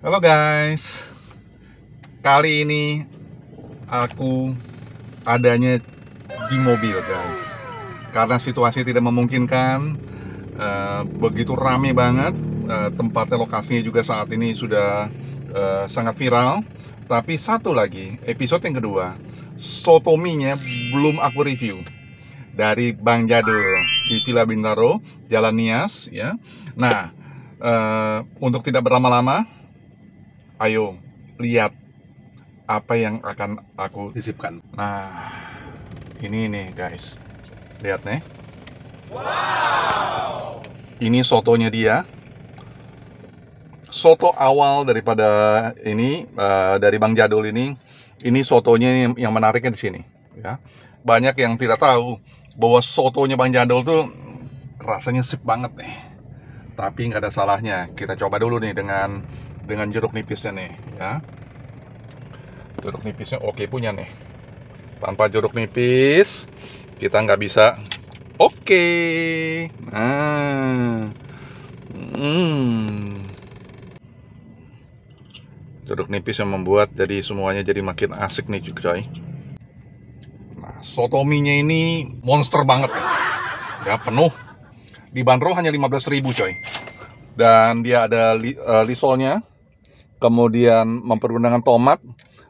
Halo guys, kali ini aku adanya di mobil guys, karena situasi tidak memungkinkan. Begitu rame banget, tempatnya, lokasinya juga saat ini sudah sangat viral. Tapi satu lagi, episode yang kedua, sotominya belum aku review, dari Bang Jadul di Villa Bintaro, Jalan Nias ya. Nah, untuk tidak berlama-lama, ayo lihat apa yang akan aku sisipkan. Nah, ini nih guys, lihat nih. Wow. Ini sotonya dia. Soto awal daripada ini dari Bang Jadul ini. Ini sotonya yang menariknya di sini. Ya, banyak yang tidak tahu bahwa sotonya Bang Jadul tuh rasanya sip banget nih. Tapi nggak ada salahnya. Kita coba dulu nih dengan jeruk nipisnya nih ya. Jeruk nipisnya oke punya nih. Tanpa jeruk nipis kita nggak bisa oke. Nah, jeruk nipis yang membuat jadi semuanya jadi makin asik nih coy. Nah, sotominya ini monster banget ya, penuh. Dibanderol hanya 15.000 coy. Dan dia ada lisolnya. Kemudian mempergunakan tomat,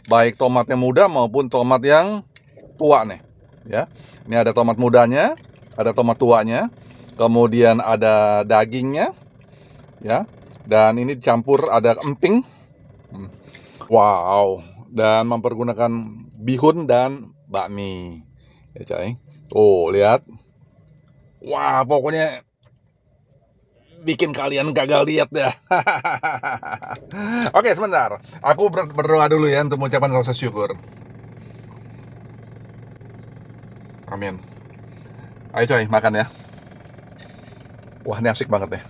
baik tomatnya muda maupun tomat yang tua nih ya. Ini ada tomat mudanya, ada tomat tuanya, kemudian ada dagingnya ya, dan ini dicampur ada emping. Wow, dan mempergunakan bihun dan bakmi ya coy. Oh lihat, wah pokoknya bikin kalian gagal lihat ya. Oke sebentar, aku berdoa dulu ya untuk mengucapkan rasa syukur. Amin. Ayo coy, makan ya. Wah ini asik banget ya.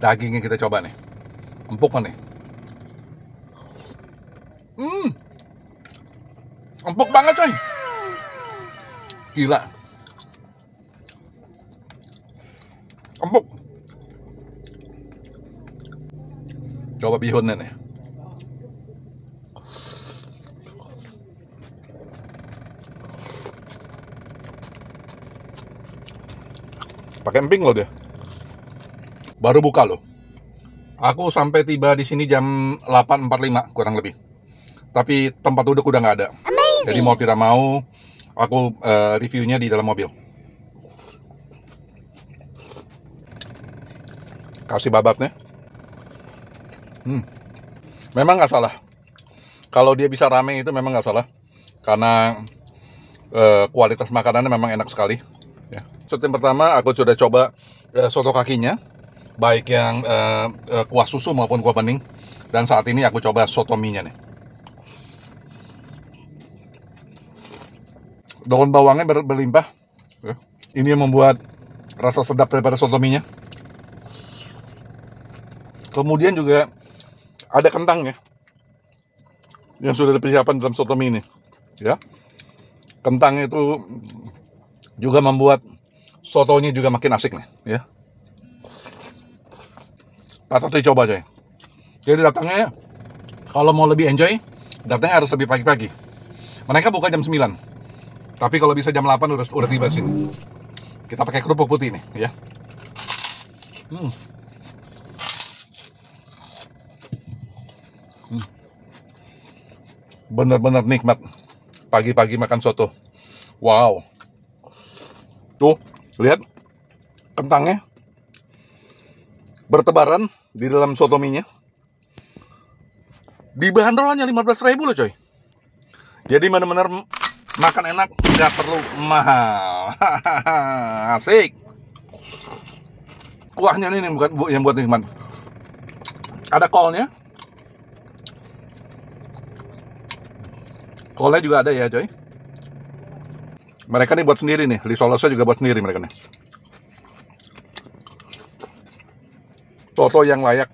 Dagingnya kita coba nih, empuk kan nih. Empuk banget coy. Gila. Empuk. Coba bihunnya nih. Pakai emping loh dia. Baru buka loh. Aku sampai tiba di sini jam 8.45 kurang lebih. Tapi tempat duduk udah nggak ada. Amazing. Jadi mau tidak mau aku reviewnya di dalam mobil. Kasih babatnya. Memang nggak salah. Kalau dia bisa rame itu memang nggak salah. Karena kualitas makanannya memang enak sekali. Ya. Yang pertama aku sudah coba soto kakinya, baik yang kuah susu maupun kuah bening. Dan saat ini aku coba sotominya nih. Daun bawangnya berlimpah. Ini yang membuat rasa sedap daripada sotominya. Kemudian juga ada kentangnya yang sudah dipersiapkan dalam sotomi ini. Ya, kentangnya itu juga membuat sotonya juga makin asik nih. Ya, patut dicoba coy. Jadi datangnya kalau mau lebih enjoy, datangnya harus lebih pagi-pagi. Mereka buka jam 9. Tapi kalau bisa jam 8 udah tiba di sini. Kita pakai kerupuk putih nih, ya. Bener-bener nikmat pagi-pagi makan soto. Wow. Tuh, lihat kentangnya bertebaran di dalam sotominya. Dibanderol hanya 15.000 loh coy. Jadi bener-bener makan enak, nggak perlu mahal. Asik. Kuahnya ini bukan yang buat nikmat. Ada kolnya. Kolnya juga ada ya coy. Mereka nih buat sendiri nih, lisolosnya juga buat sendiri mereka nih. Soto yang layak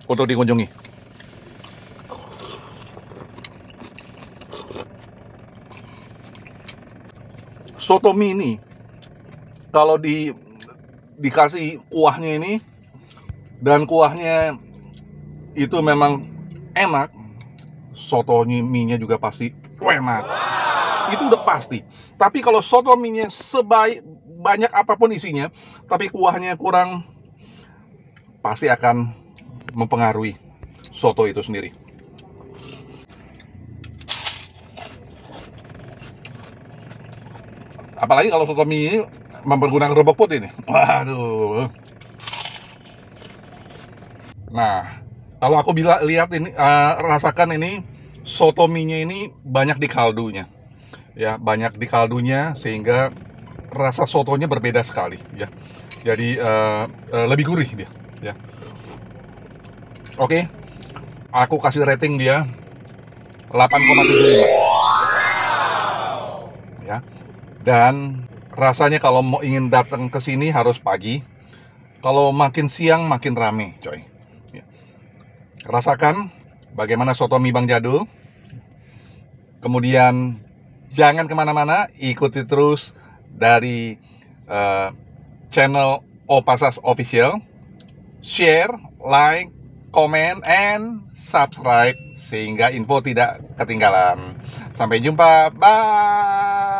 untuk dikunjungi. soto mie ini kalau dikasih kuahnya ini, dan kuahnya itu memang enak, soto mie-nya juga pasti enak. Itu udah pasti. Tapi kalau soto mie-nya banyak apapun isinya, tapi kuahnya kurang, pasti akan mempengaruhi soto itu sendiri. Apalagi kalau soto mie mempergunakan kerupuk putih nih. Waduh. Nah, kalau aku lihat ini, rasakan ini soto mie-nya ini banyak di kaldunya. Ya, banyak di kaldunya sehingga rasa sotonya berbeda sekali ya. Jadi lebih gurih dia ya. Oke. Aku kasih rating dia 8,75. Ya. Dan rasanya kalau mau ingin datang ke sini harus pagi. Kalau makin siang makin rame, coy. Ya. Rasakan bagaimana soto mie Bang Jadul. Kemudian jangan kemana-mana, ikuti terus dari channel Opasas Official. Share, like, comment, and subscribe sehingga info tidak ketinggalan. Sampai jumpa, bye.